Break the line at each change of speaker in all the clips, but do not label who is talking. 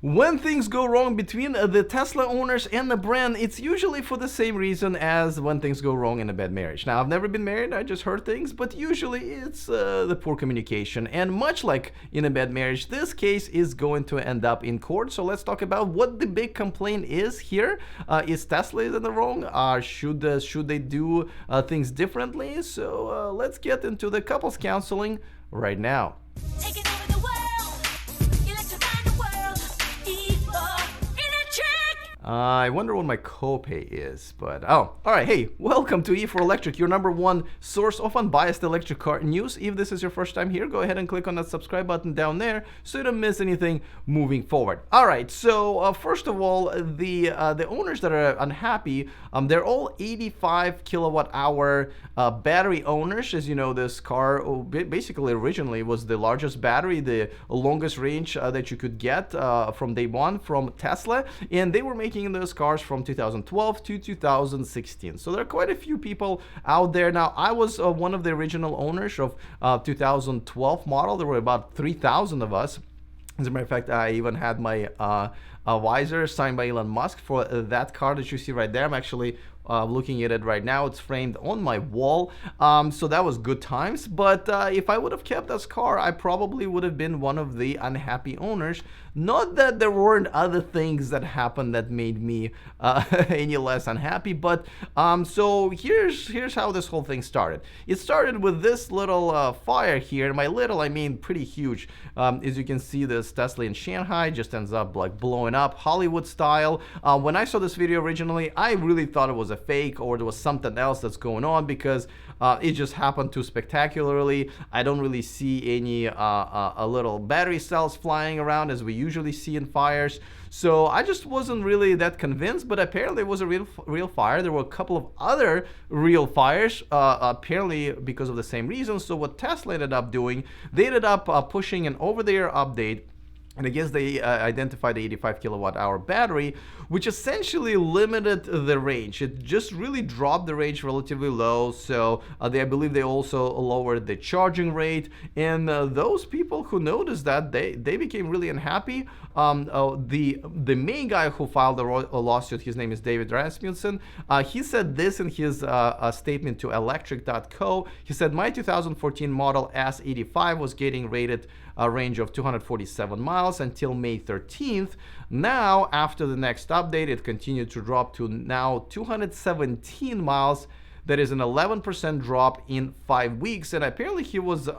When things go wrong between the Tesla owners and the brand, it's usually for the same reason as when things go wrong in a bad marriage. Now, I've never been married, I just heard things, but usually it's the poor communication. And much like in a bad marriage, this case is going to end up in court. So let's talk about what the big complaint is here. Is Tesla in the wrong? Should they do things differently? So let's get into the couples counseling right now.
Taking over the world, electrifying the world, E4 Electric.
I wonder what my copay is, but oh, all right. Hey, welcome to E4 Electric, your number one source of unbiased electric car news. If this is your first time here, go ahead and click on that subscribe button down there so you don't miss anything moving forward. All right. So first of all, the owners that are unhappy, they're all 85 kilowatt hour battery owners. As you know, this car basically originally was the largest battery, the longest range that you could get from day one from Tesla, and they were making those cars from 2012 to 2016. So there are quite a few people out there. Now, I was one of the original owners of 2012 model. There were about 3,000 of us. As a matter of fact, I even had my visor signed by Elon Musk for that car that you see right there. I'm actually looking at it right now. It's framed on my wall. So that was good times. But if I would have kept this car, I probably would have been one of the unhappy owners. Not that there weren't other things that happened that made me any less unhappy, but so here's how this whole thing started. It started with this little fire here, and by little I mean pretty huge. As you can see, this Tesla in Shanghai just ends up like blowing up Hollywood style. When I saw this video originally, I really thought it was a fake or there was something else that's going on because it just happened too spectacularly. I don't really see any little battery cells flying around as we usually see in fires. So I just wasn't really that convinced, but apparently it was a real fire. There were a couple of other real fires, apparently because of the same reason. So what Tesla ended up doing, they ended up pushing an over-the-air update. And I guess they identified the 85 kilowatt hour battery, which essentially limited the range. It just really dropped the range relatively low. So I believe they also lowered the charging rate. And those people who noticed that, they became really unhappy. The main guy who filed a lawsuit, his name is David Rasmussen. He said this in his statement to electric.co. He said, my 2014 Model S85 was getting rated a range of 247 miles until May 13th. Now, after the next update, it continued to drop to now 217 miles. That is an 11% drop in 5 weeks. And apparently he was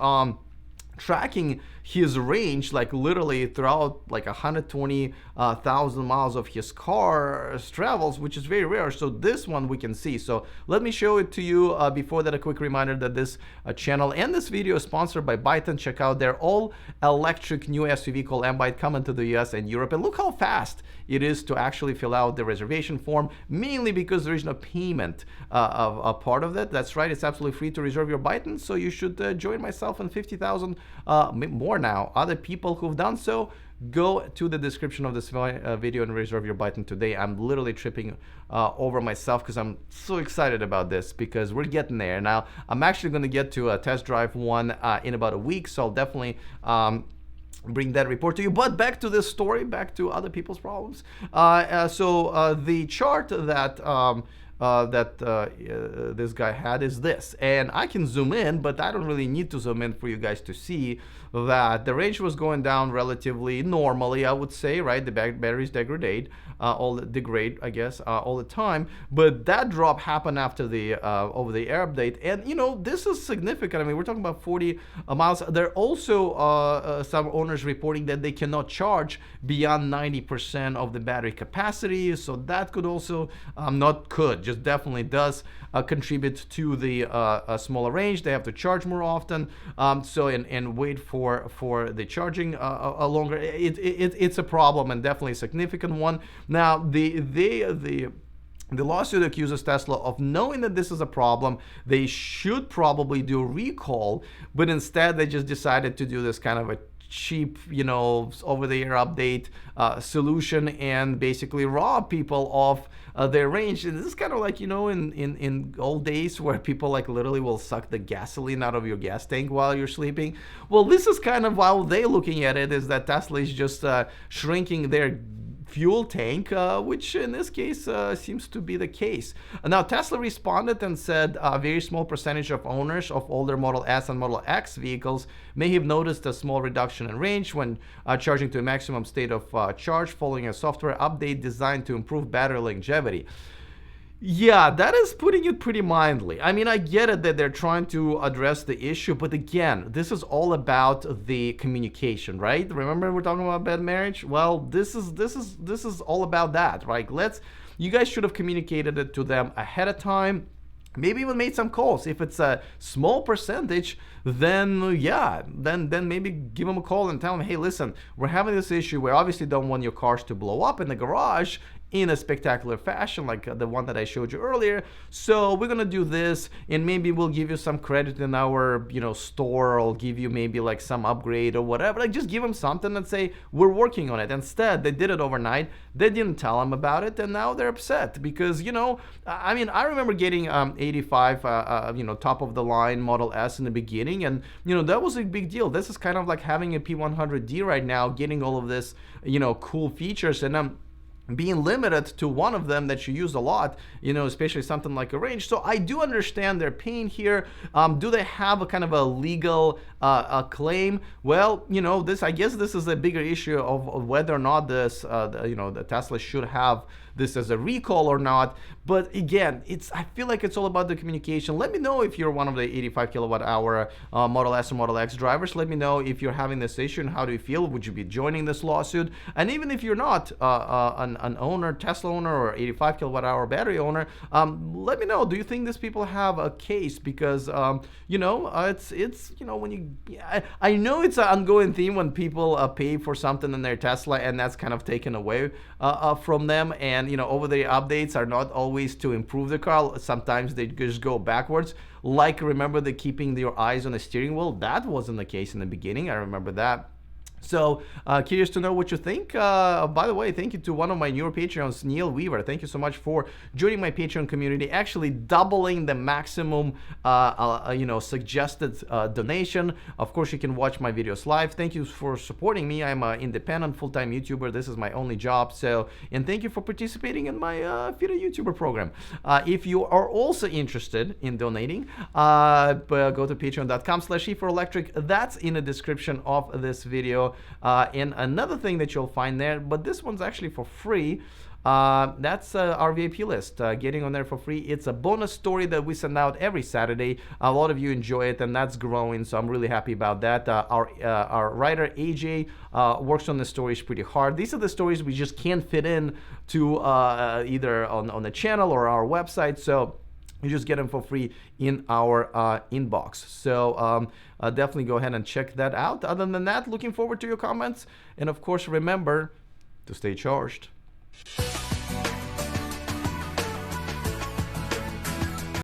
tracking his range like literally throughout like 120,000 miles of his car's travels, which is very rare. So this one we can see. So let me show it to you. Before that, a quick reminder that this channel and this video is sponsored by Byton. Check out their all electric new SUV called M-Byte coming to the US and Europe. And look how fast it is to actually fill out the reservation form, mainly because there is no payment of a part of that. That's right, it's absolutely free to reserve your Byton. So you should join myself and 50,000 more now other people who've done so. Go to the description of this video and reserve your Byton today. I'm literally tripping over myself because I'm so excited about this because we're getting there. Now, I'm actually going to get to a test drive one in about a week, so I'll definitely bring that report to you. But back to this story, back to other people's problems. So the chart that this guy had is this, and I can zoom in, but I don't really need to zoom in for you guys to see that the range was going down relatively normally, I would say, right? The batteries degrade all the time, but that drop happened after the over-the-air update. And you know, this is significant. I mean, we're talking about 40 miles. There are also some owners reporting that they cannot charge beyond 90% of the battery capacity, so that could also just definitely does contribute to the smaller range. They have to charge more often, and wait for the charging longer. It's a problem, and definitely a significant one. Now, the lawsuit accuses Tesla of knowing that this is a problem. They should probably do a recall, but instead they just decided to do this kind of a cheap, over-the-air update solution and basically rob people of their range. And this is kind of like, in old days where people like literally will suck the gasoline out of your gas tank while you're sleeping. Well, this is kind of how they're looking at it, is that Tesla is just shrinking their fuel tank, which in this case seems to be the case. Now, Tesla responded and said a very small percentage of owners of older Model S and Model X vehicles may have noticed a small reduction in range when charging to a maximum state of charge following a software update designed to improve battery longevity. Yeah, that is putting it pretty mildly. I mean, I get it that they're trying to address the issue, but again, this is all about the communication, right? Remember we're talking about bad marriage? Well, this is all about that, right? You guys should have communicated it to them ahead of time. Maybe even made some calls. If it's a small percentage, then then maybe give them a call and tell them, hey, listen, we're having this issue. We obviously don't want your cars to blow up in the garage in a spectacular fashion like the one that I showed you earlier. So we're gonna do this, and maybe we'll give you some credit in our store, or I'll give you maybe like some upgrade or whatever. Like, just give them something and say we're working on it. Instead, they did it overnight. They didn't tell them about it, and now they're upset because I mean, I remember getting 85 top of the line Model S in the beginning, and that was a big deal. This is kind of like having a P100D right now, getting all of this cool features, and being limited to one of them that you use a lot, especially something like a range. So I do understand their pain here. Do they have a kind of a legal claim? Well, I guess this is a bigger issue of whether or not this, the Tesla should have this as a recall or not. But again, I feel like it's all about the communication. Let me know if you're one of the 85 kilowatt hour Model S or Model X drivers. Let me know if you're having this issue and how do you feel. Would you be joining this lawsuit? And even if you're not an owner, Tesla owner, or 85 kilowatt hour battery owner, let me know. Do you think these people have a case? Because it's when you, I know it's an ongoing theme when people pay for something in their Tesla and that's kind of taken away from them. And over the updates are not always to improve the car. Sometimes they just go backwards. Like, remember the keeping your eyes on the steering wheel? That wasn't the case in the beginning. I remember that. So curious to know what you think. By the way, thank you to one of my newer Patreons, Neil Weaver. Thank you so much for joining my Patreon community, actually doubling the maximum suggested donation. Of course, you can watch my videos live. Thank you for supporting me. I'm an independent full-time YouTuber. This is my only job. And thank you for participating in my Feed a YouTuber program. If you are also interested in donating, go to patreon.com/E4Electric. That's in the description of this video. And another thing that you'll find there, but this one's actually for free, that's our VIP list, getting on there for free. It's a bonus story that we send out every Saturday. A lot of you enjoy it, and that's growing, so I'm really happy about that. Our writer AJ works on the stories pretty hard. These are the stories we just can't fit in to either on the channel or our website, so you just get them for free in our inbox. So definitely go ahead and check that out. Other than that, looking forward to your comments. And of course, remember to stay charged.